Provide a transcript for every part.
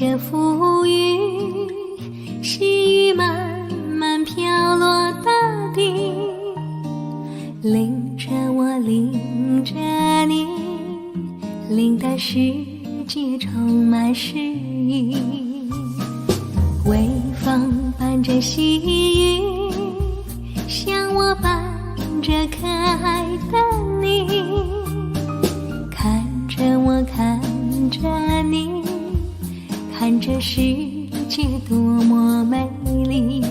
着浮云，细雨慢慢飘落大地，淋着我，淋着你，淋得世界充满诗意。微风伴着细雨，像我伴着可爱的你，看着我，看着你，看这世界多么美丽。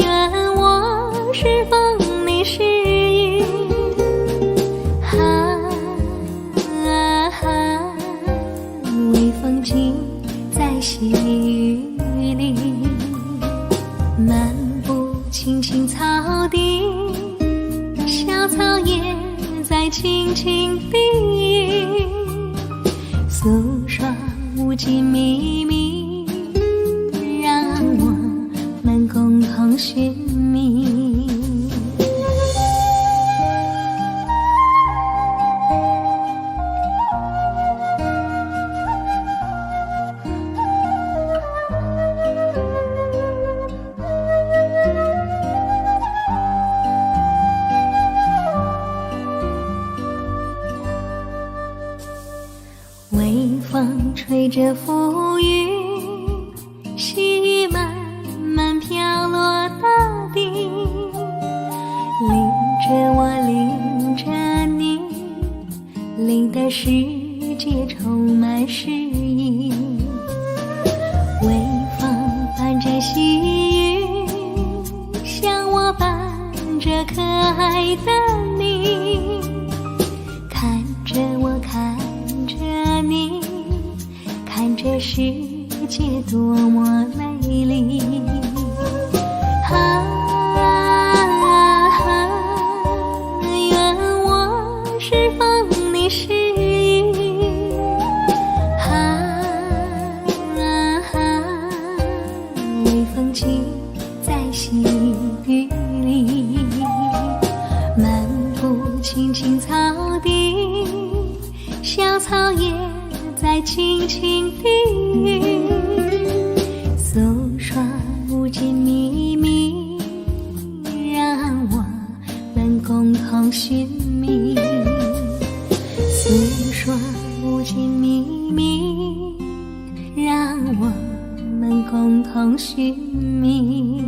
愿我是风，你是雨，微风轻在细雨里，漫步青青草地，小草也在轻轻地诉说无尽秘密，让我们共同寻觅。微风吹着浮云，细雨慢慢飘落大地，淋着我，淋着你，淋得世界充满诗意。微风伴着细雨，像我伴着可爱的你，看着我，看着你，看这世界多么美丽。愿我是风，你是雨，微风轻在细雨里，漫步青青草地，小草也在轻轻地诉说无尽秘密，让我们共同寻觅。诉说无尽秘密，让我们共同寻觅。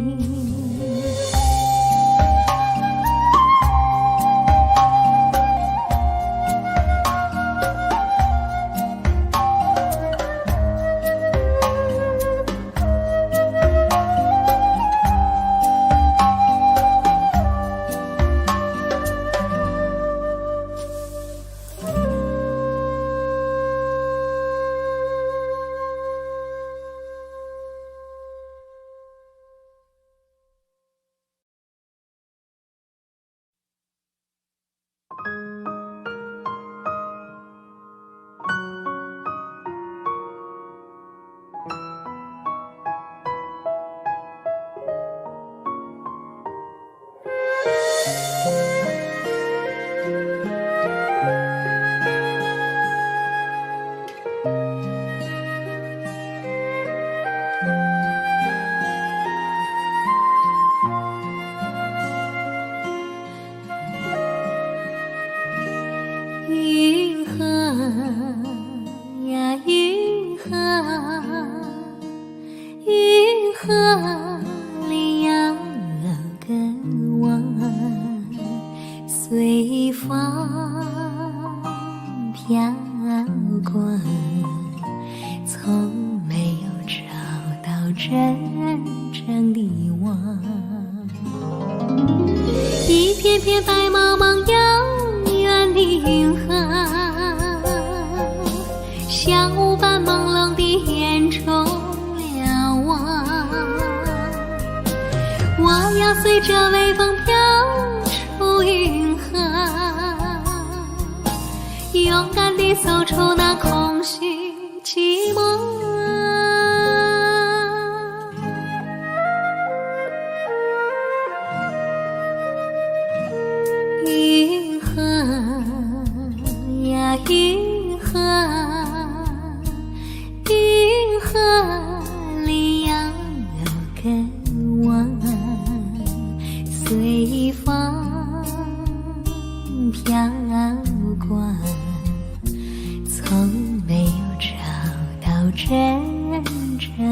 云河呀云河，云河里有个我，随风飘过，从没有找到真正的我。一片片白茫茫遥远的云河，像雾般朦胧地掩住了我。我要随着微风飘出云河，勇敢地走出那空虚寂寞。云河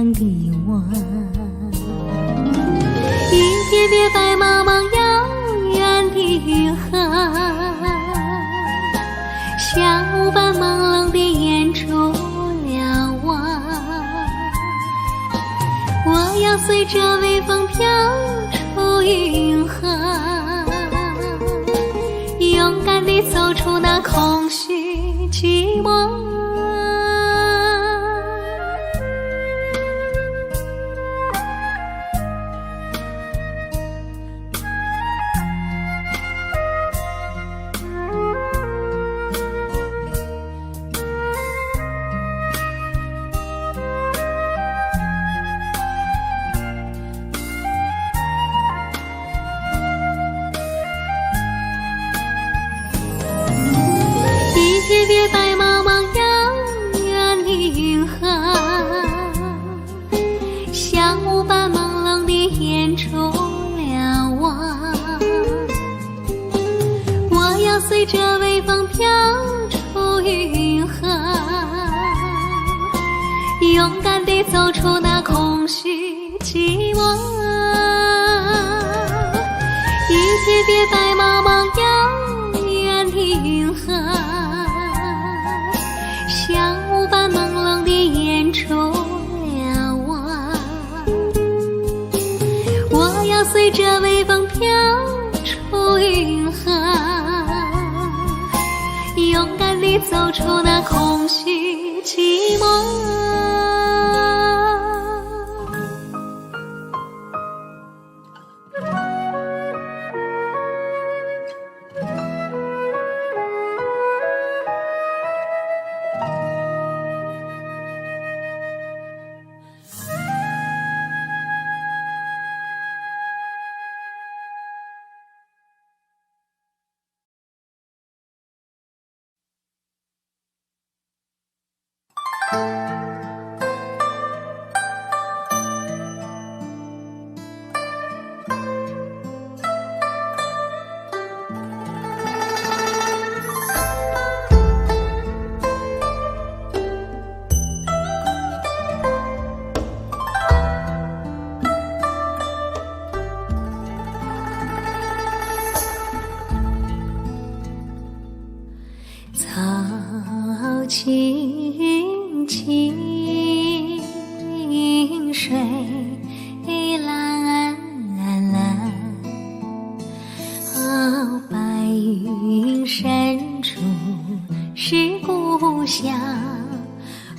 远的我，一片片白茫茫遥远的云河，像雾般朦胧地掩住了我。我要随着微风飘出云河，勇敢地走出那空虚寂寞。一片片白茫茫遥远的云河，像雾般朦胧地掩住了我。我要随着微风飘出云河，勇敢地走出那空虚寂寞。一片片白茫茫遥远的云河，像雾般朦胧地掩住了我。我要随着微风飘出云河，勇敢地走出那空虚寂寞。草青青，水蓝蓝，白云深处是故乡，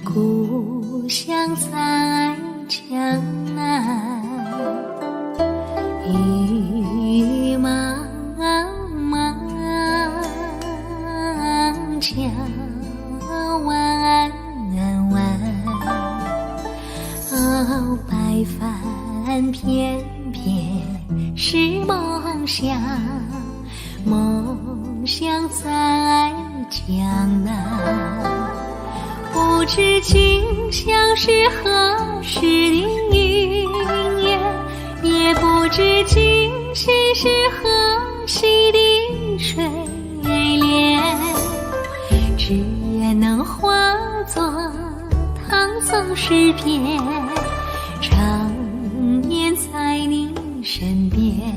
故乡在江南。雨茫茫，江湾湾，白帆翩翩是梦想，梦想在江南。不知今宵是何时的云烟，也不知今夕是何夕的水莲，只愿能化作唐宋诗篇，常年在你身边。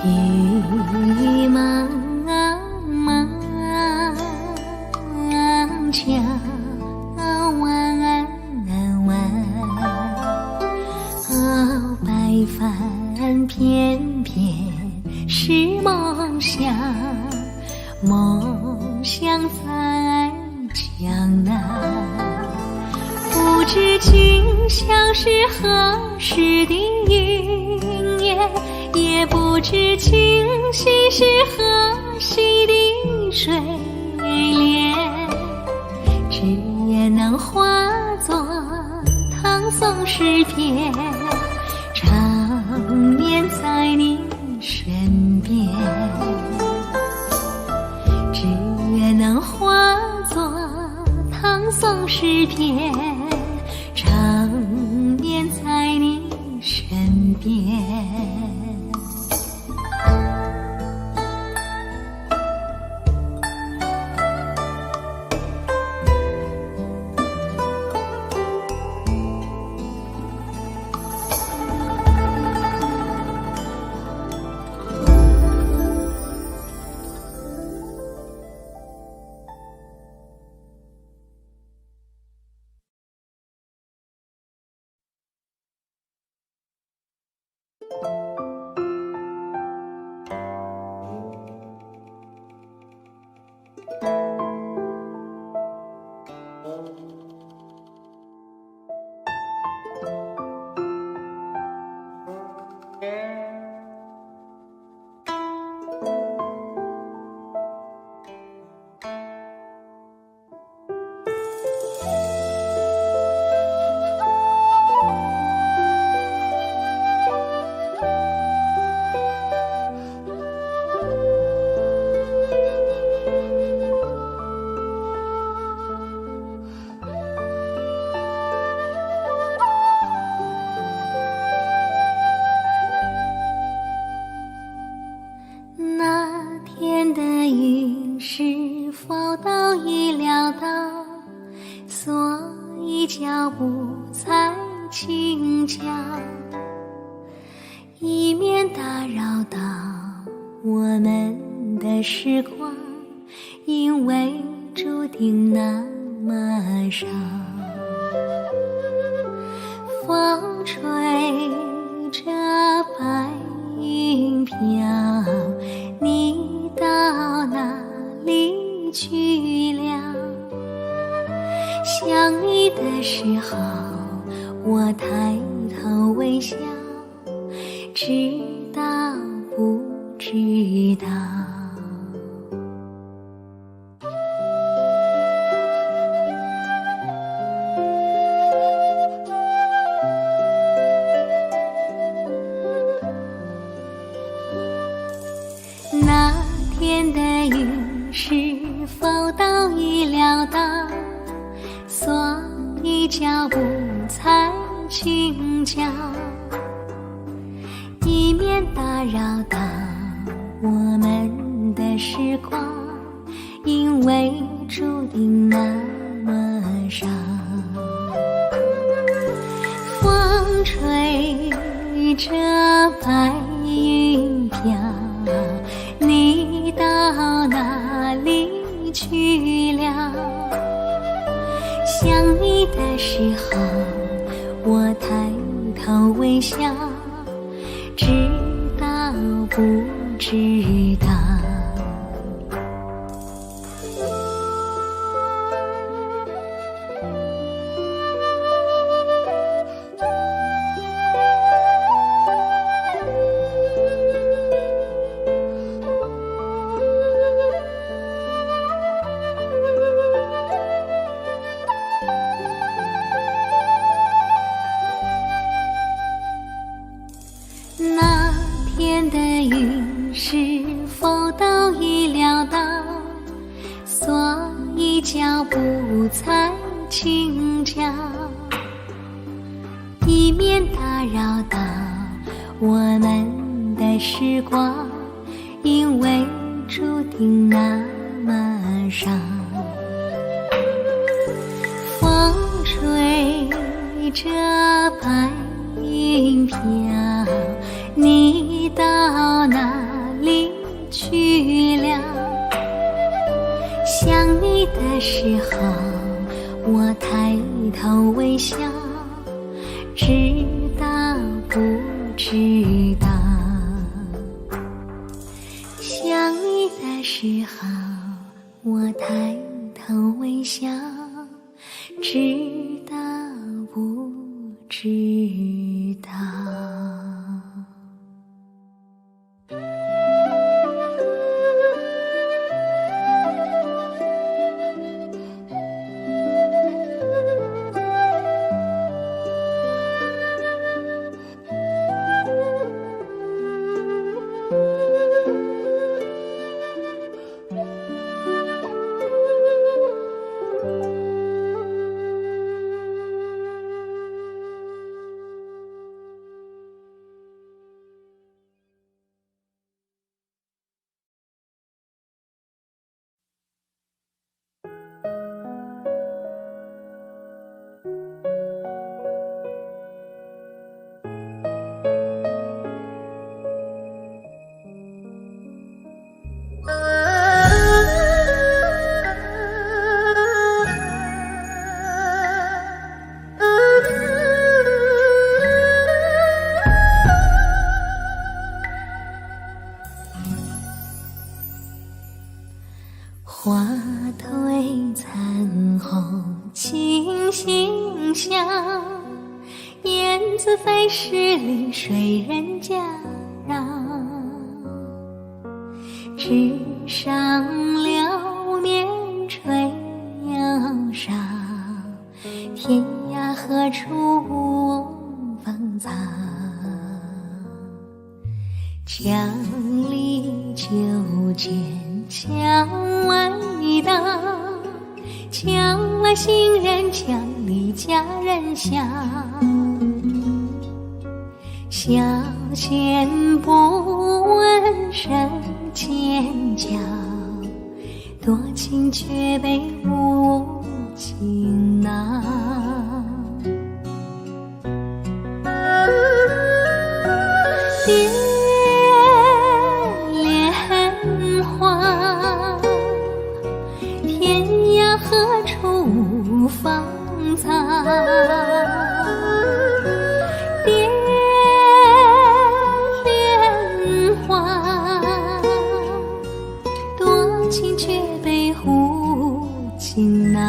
雨茫茫，江湾湾，白帆翩翩是梦想，梦想在江南。不知今宵是何时的云烟，也不知今夕是何夕的水莲，只愿能化作唐宋诗篇，是否都已料到，所以脚步才轻巧，以免打扰到我们的时光，因为注定那么少。风吹着白云飘，你到哪里去了？想你的时候，我抬头微笑，知道不知道？那天的雨是否都已料到，所以脚步才轻巧，以免打扰到我们的时光，因为注定那么少。风吹着白云飘，你到哪里去了？想你的时候，我抬头微笑，知道不知道？那天的云是否都已料到，所以脚步才轻巧，以免打扰到我们的时光，因为注定那么少。风吹着白云飘，你到哪里去了？想你的时候，我抬头微笑，知道不知道？想你的时候，我抬头微笑，知道不知道？丽水人家壤，纸上流年垂忧伤，天涯何处芳草？千里秋见墙外道，墙外行人墙里佳人笑。小倩不闻声尖叫，多情却被无情恼。蝶恋花，天涯何处芳草？蝶恋花，多情却被无情恼。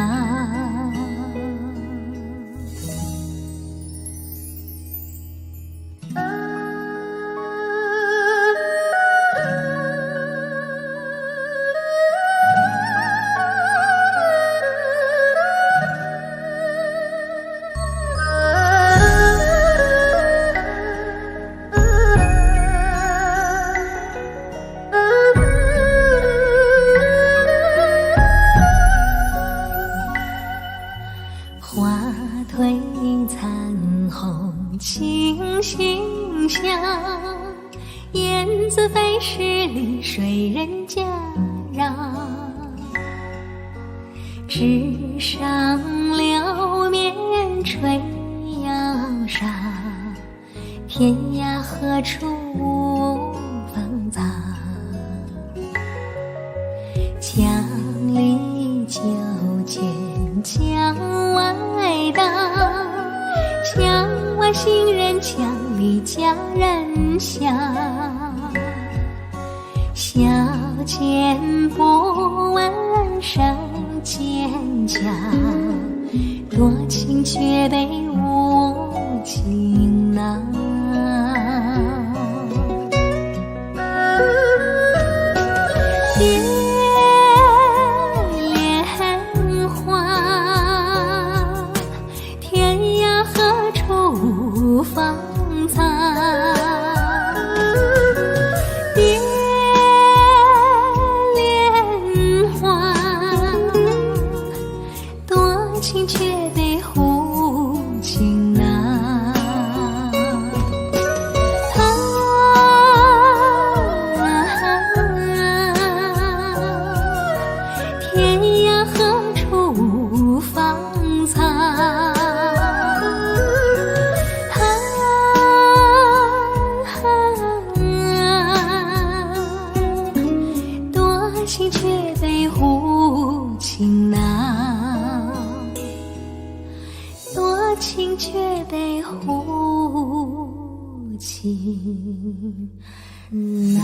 花褪残红青杏香，燕子飞逝丽水人家壤。纸上流年垂忧伤，天涯何处芳草？墙里秋见墙外道，墙外行人墙里佳人笑。小倩不闻声尖叫，多情却被无情恼。蝶恋花，天涯何处芳草？蝶恋花，多情却被无情恼。天涯何处芳草？多情却被无情恼，多情却被无情恼。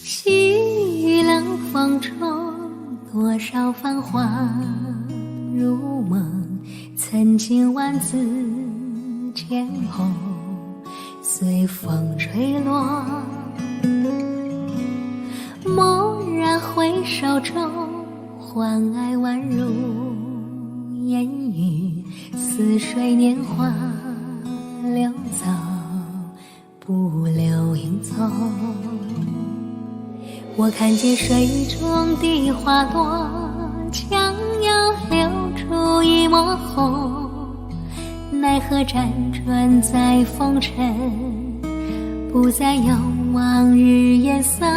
西冷风中，多少繁华如梦。曾经万紫千红，随风吹落。蓦然回首中，欢爱宛如烟雨，似水年华流走，不留影踪。我看见水中的花朵，将要流出一抹红。奈何辗转在风尘，不再有往日颜色。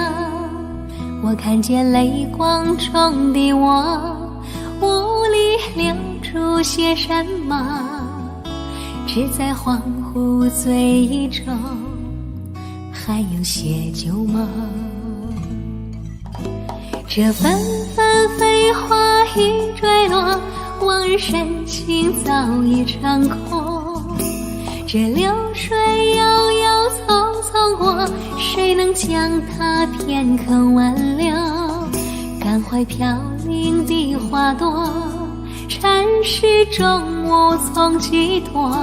我看见泪光中的我，无力留住些什么，只在恍惚醉意中，还有些旧梦。这纷纷飞花已坠落，往日深情早已成空。这流水悠悠匆匆过，谁能将它填坑挽留？感怀飘零的花朵，尘世中无从寄托。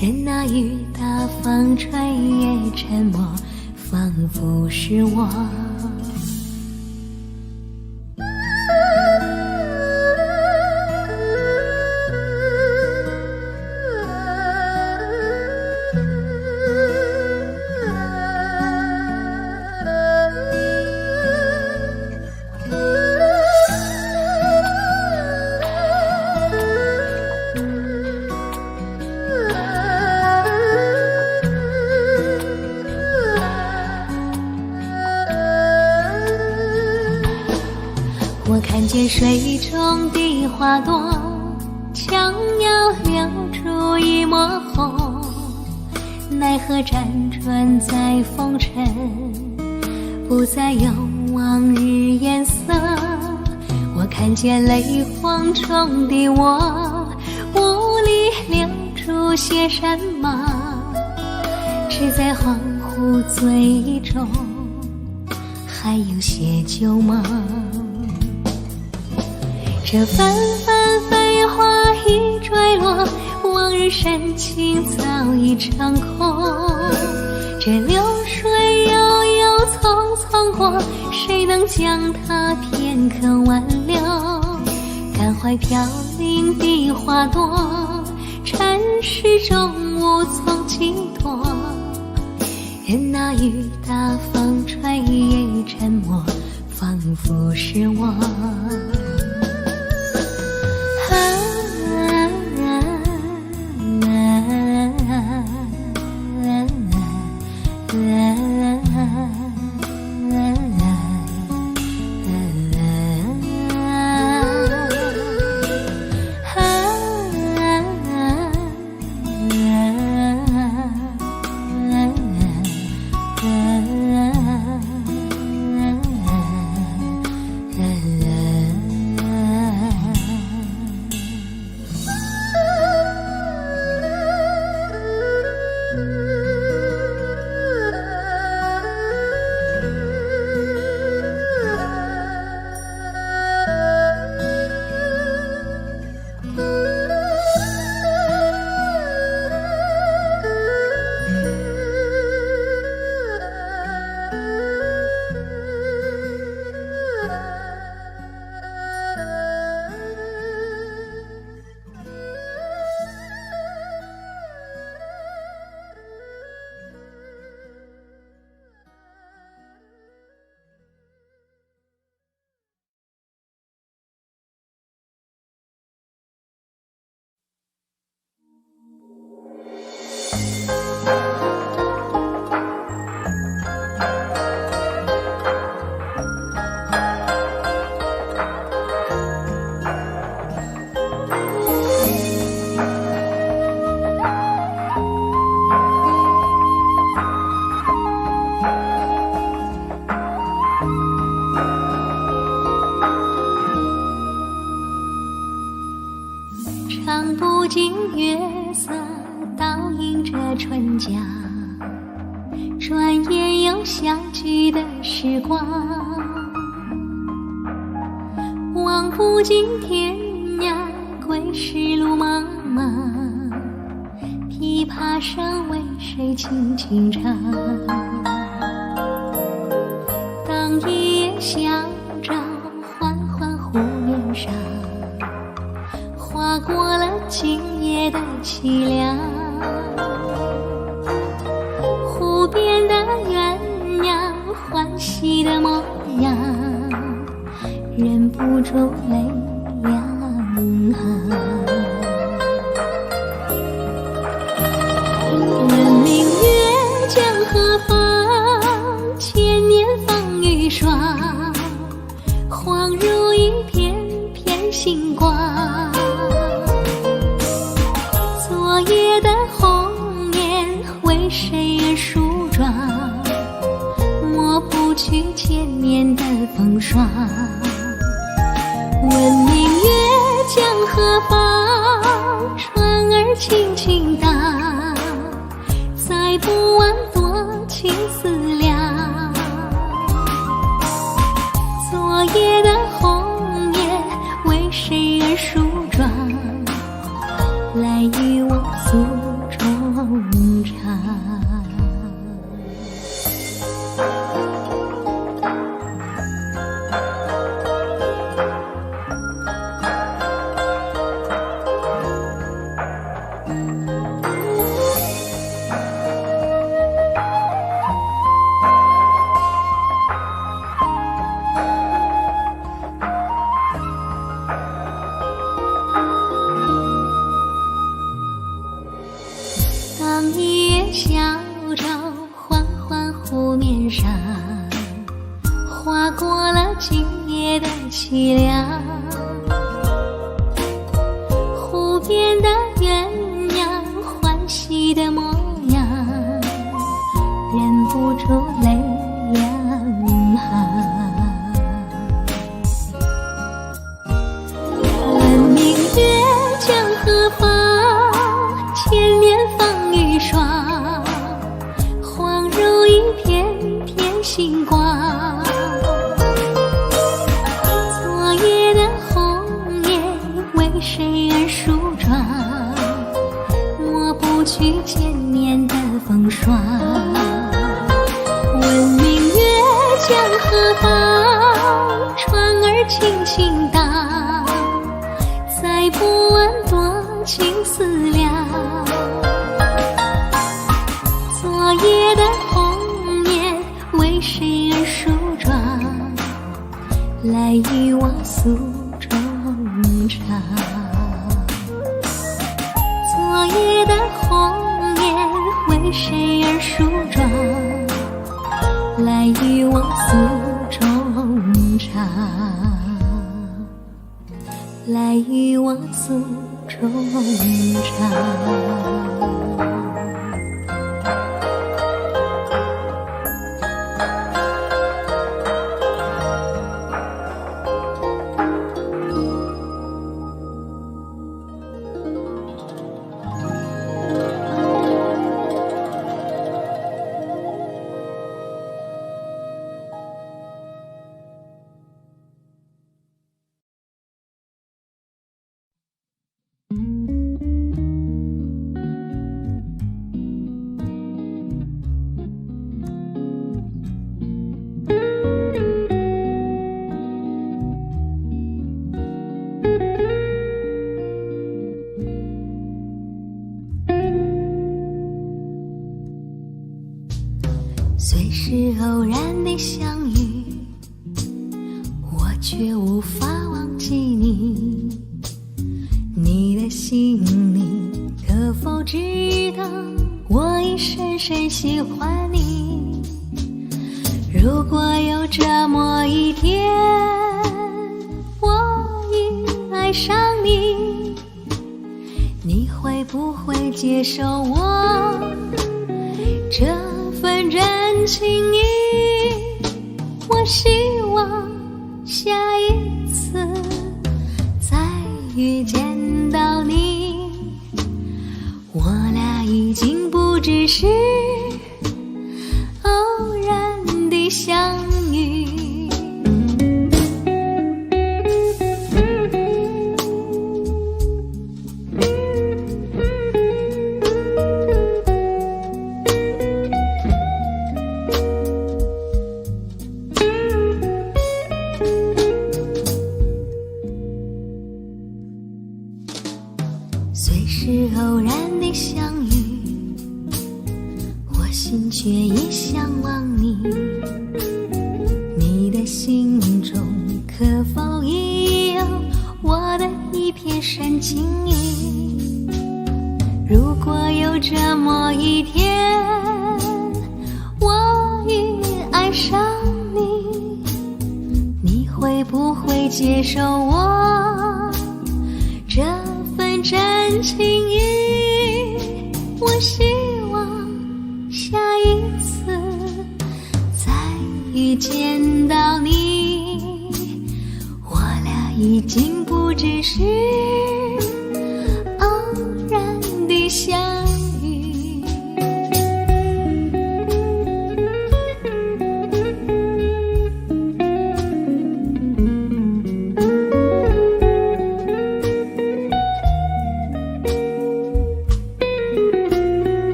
任那雨打风吹也沉默，仿佛是我。我看见水中的花朵，将要流出一抹红。奈何辗转在风尘，不再有往日颜色。我看见泪光中的我，无力留住些什么，只在恍惚醉意中，还有些旧梦。这纷纷飞花已坠落，往日深情早已成空。这流水悠悠匆匆过，谁能将它填坑挽留？感怀飘零的花朵，尘世中无从寄托。任那雨打风吹也沉默，仿佛是我。唱不尽月色倒映着春江，转眼又相聚的时光，望不尽天涯归时路茫茫，琵琶声为谁轻轻唱？当一夜小舟缓缓湖面上，划过了今夜的凄凉。住泪两行。问明月江何方？千年风雨霜，恍如一片片星光。昨夜的红颜为谁而梳妆？抹不去千年的风霜。问明月江何方？船儿轻轻荡，载不完多情思量。昨夜的红颜为谁而梳妆？来与我诉衷肠。当一叶小舟缓缓湖面上，划过了今夜的凄凉。湖边的鸳鸯欢喜的模样，忍不住泪两行。问明月江何方？千年风雨霜，恍如一片片星光。昨夜的红颜为谁而梳妆？抹不去千年的风霜。问明月江何方？船儿轻轻荡，载不完多情思量。昨夜的红颜为谁而梳妆？来与我诉衷肠。昨夜的红颜为谁而梳妆？来与我诉衷肠。来与我诉衷肠。虽是偶然的相遇，我却无法忘记你。你的心里可否知道，我已深深喜欢你。如果有这么一天，我已爱上你，你会不会接受我这份真情意？我希望下一次再遇见到你，我俩已经不只是偶然的相遇。虽是偶然的相遇，我心却也向往你。你的心中可否已深情意。如果有这么一天，我已爱上你，你会不会接受我这份真情意？我希望下一次再遇见到你，我俩已经不只是偶然的相遇。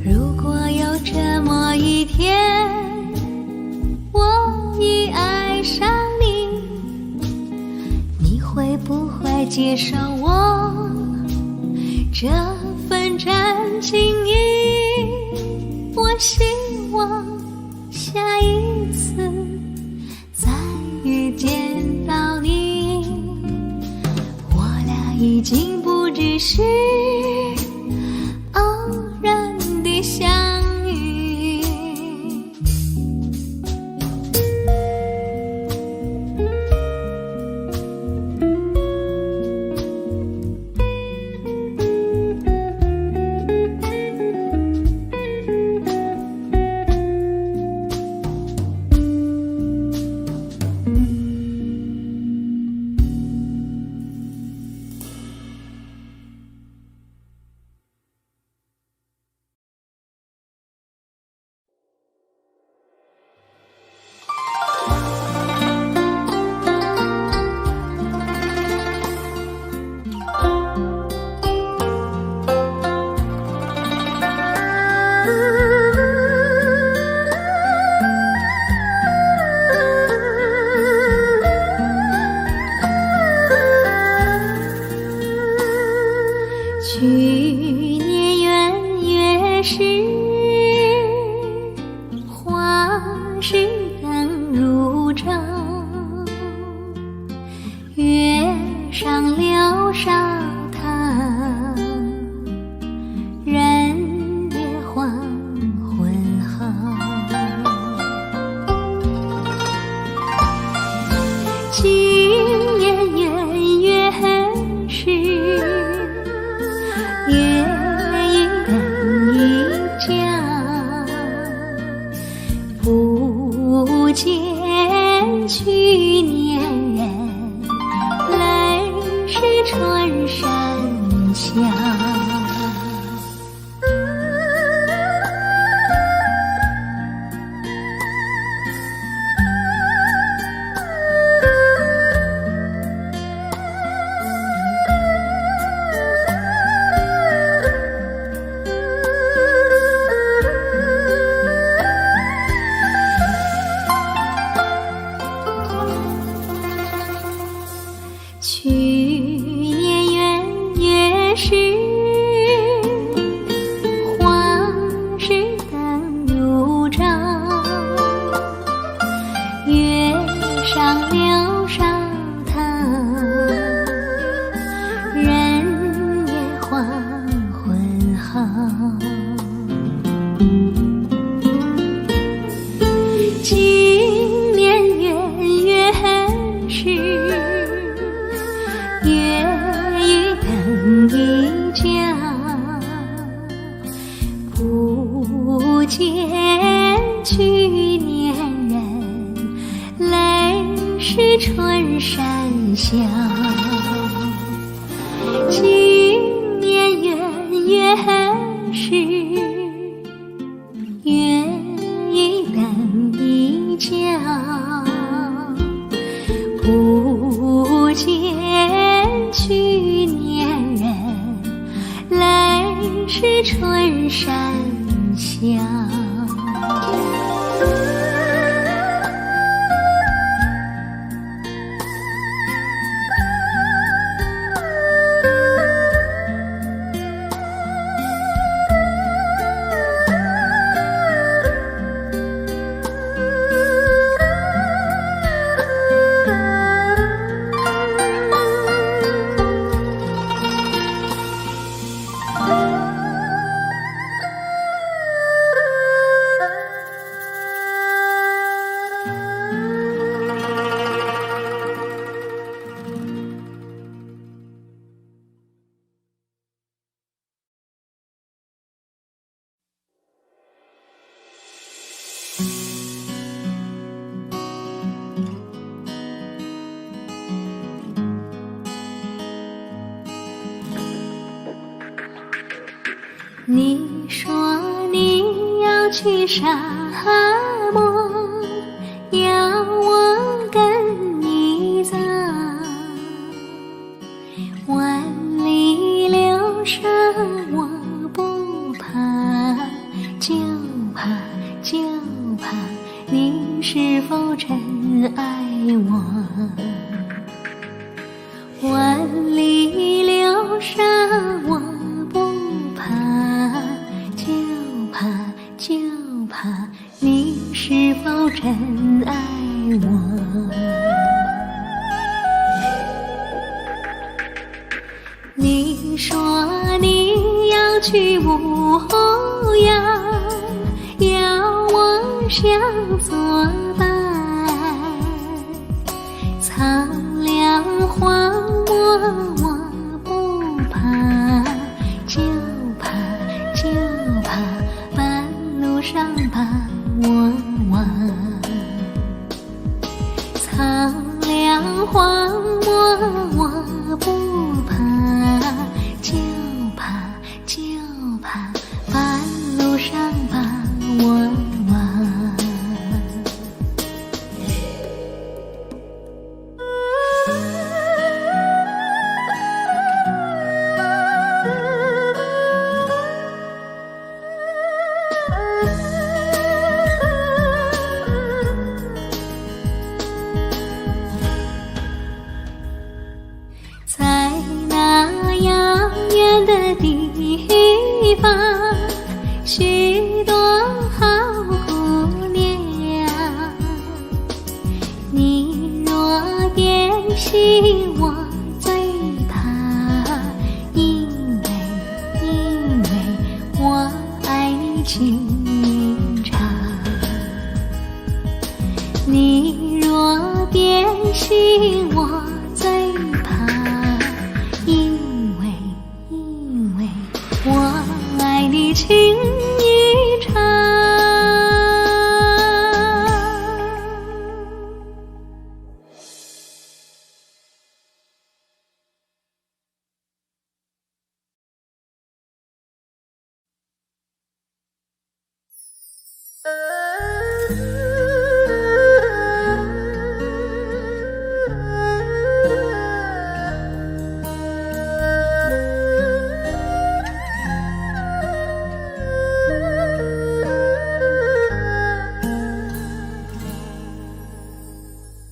如果有这么一天，我已爱上你，你会不会接受我这份真情意？我希望下一次再遇见到你，我俩已经不只是偶然的相遇。去年元月时，花市灯如昼，月上柳梢头，人也黄昏后。今年元月时，月已灯一家，不见去年人，泪湿春衫下。去年元月时，花市灯如昼，月上柳梢头，人也黄昏后。今年元月时，月与灯一家，不见去年人，泪湿春衫下。今年元月时，月与灯一家，不见去年人，泪湿春衫下。你说你要去沙漠，要我跟你走，万里流沙我不怕，就怕你是否真爱我。万里流沙我不怕，就怕你是否真爱我。你说你要去无恙，要我向作伴，苍凉荒漠我不怕，就怕半路上把我忘。苍凉荒漠我不怕，就怕半路上把我忘。在那遥远的地方，许多好姑娘，你若别信我最怕，因为我爱你情长。你若别信我最怕，因为我爱你情意长。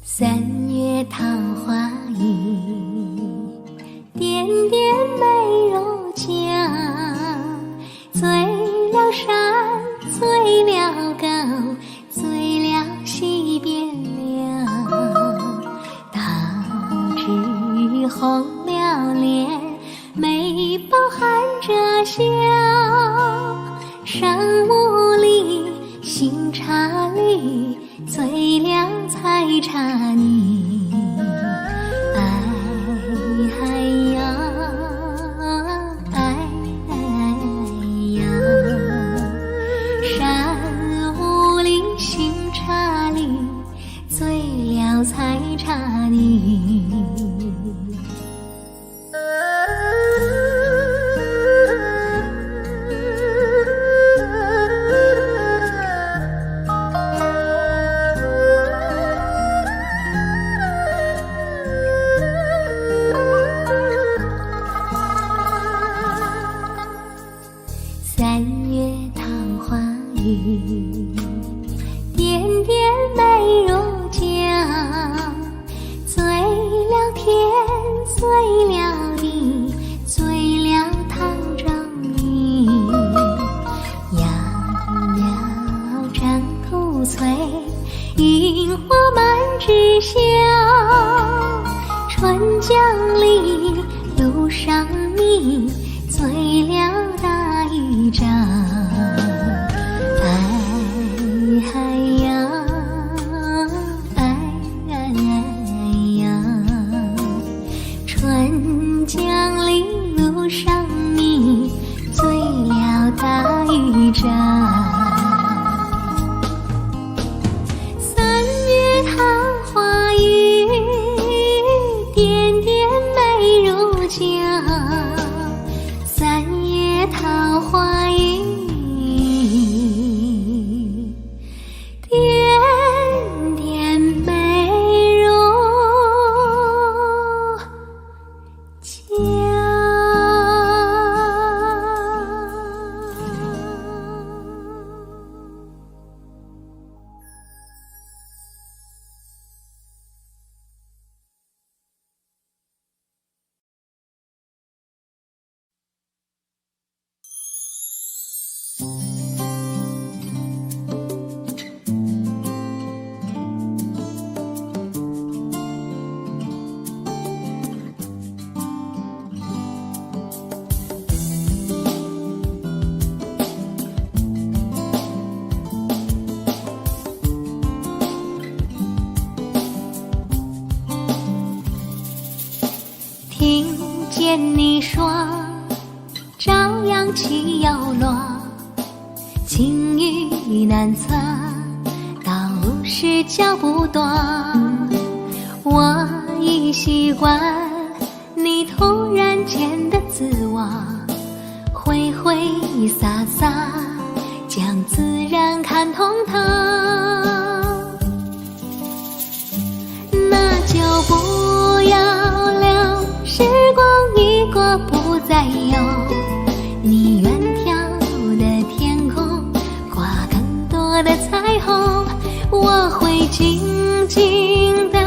三月桃花映，点点美如浆，醉了山，醉了高，醉了西边凉。桃枝红了脸，眉包含着笑，山雾里，新茶里，醉了采茶泥。哎呀，山雾里，新茶里，醉了采茶泥。三月桃花映，点点美如浆，醉了天，醉了地，醉了堂中你。袅袅战鼓催，萤火满枝笑。春江里，路上你，醉了大一场。春江里，路上你，醉了大一场。三月桃花映，点点美如浆。三月桃花映，浪起摇落，情意难测，道路是脚不多。我已习惯你突然间的自我，挥挥洒洒，将自然看通透。那就不要留，时光一过不再有。你远眺的天空，挂更多的彩虹。我会静静地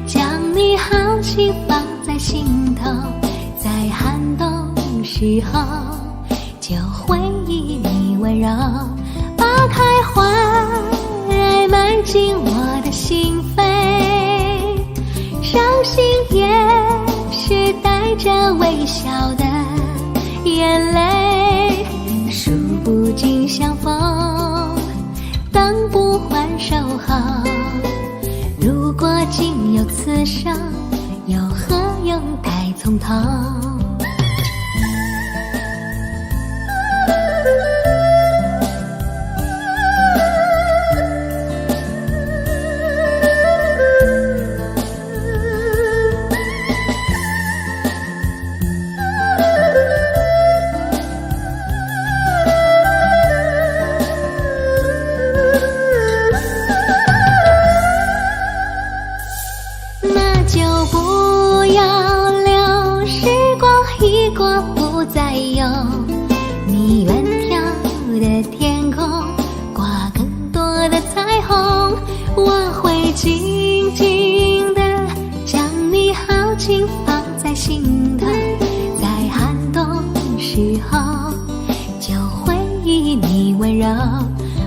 将你好奇放在心头，在寒冬时候就回忆你温柔，把开花爱埋进我的心扉。伤心也是带着微笑的眼泪，数不尽相逢，等不还守候。如果仅有此生，又何用该从头？你远眺的天空，挂更多的彩虹。我会静静地将你好情放在心头，在寒冬时候就回忆你温柔，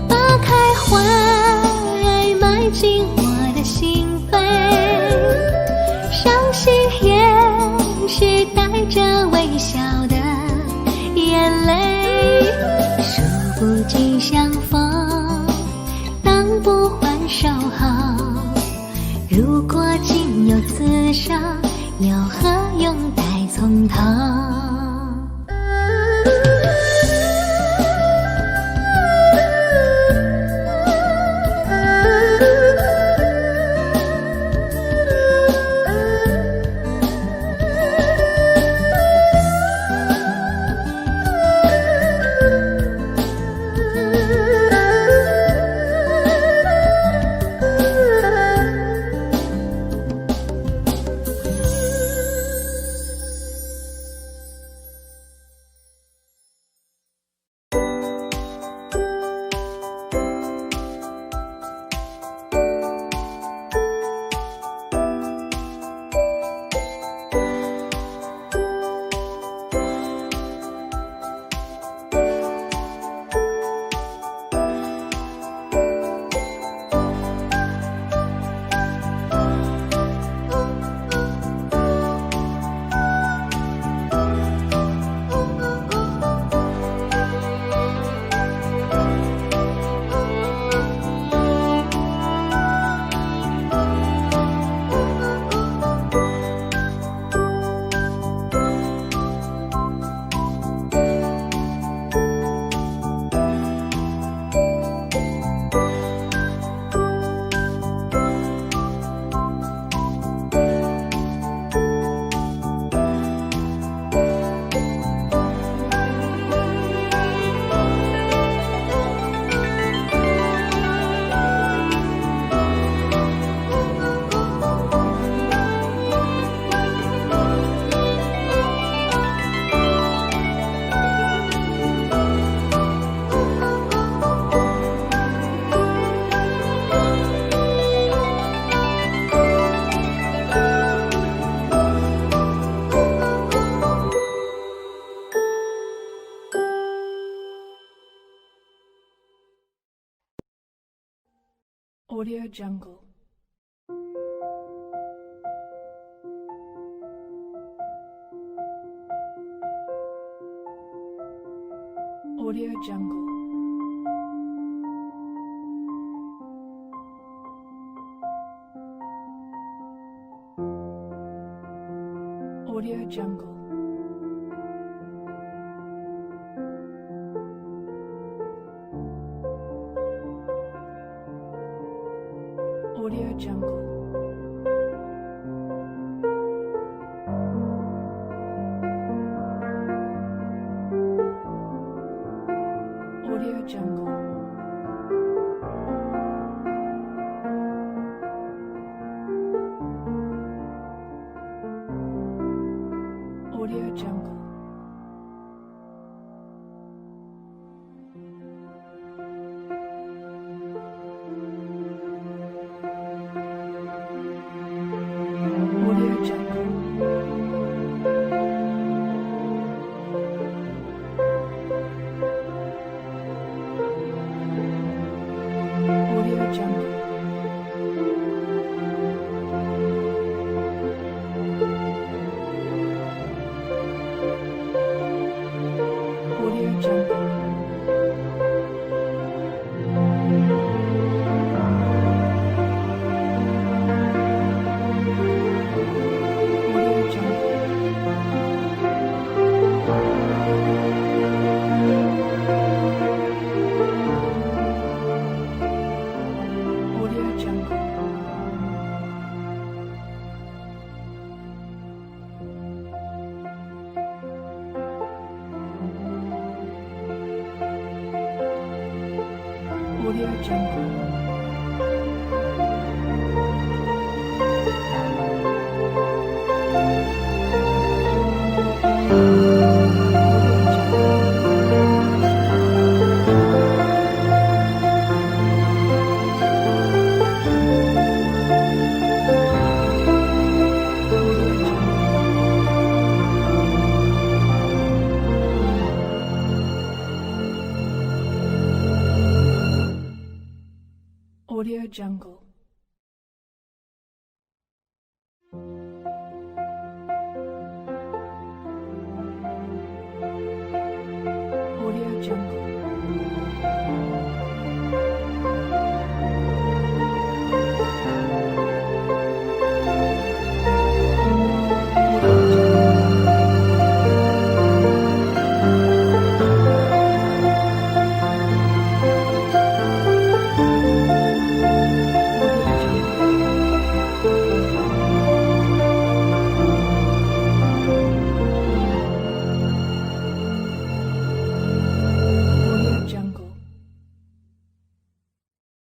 把开花爱埋进我的心扉。伤心也是带着微笑的眼泪，数不尽相逢，等不还守候。如果仅有此生，又何用待从头？Audio Jungle. Audio Jungle. Audio Jungle. Audio Jungle. Audio Jungle. Audio Jungle. Audio Jungle. Audio Jungle. Audio Jungle. Audio Jungle. Audio Jungle. Audio Jungle. Audio Jungle. Audio Jungle.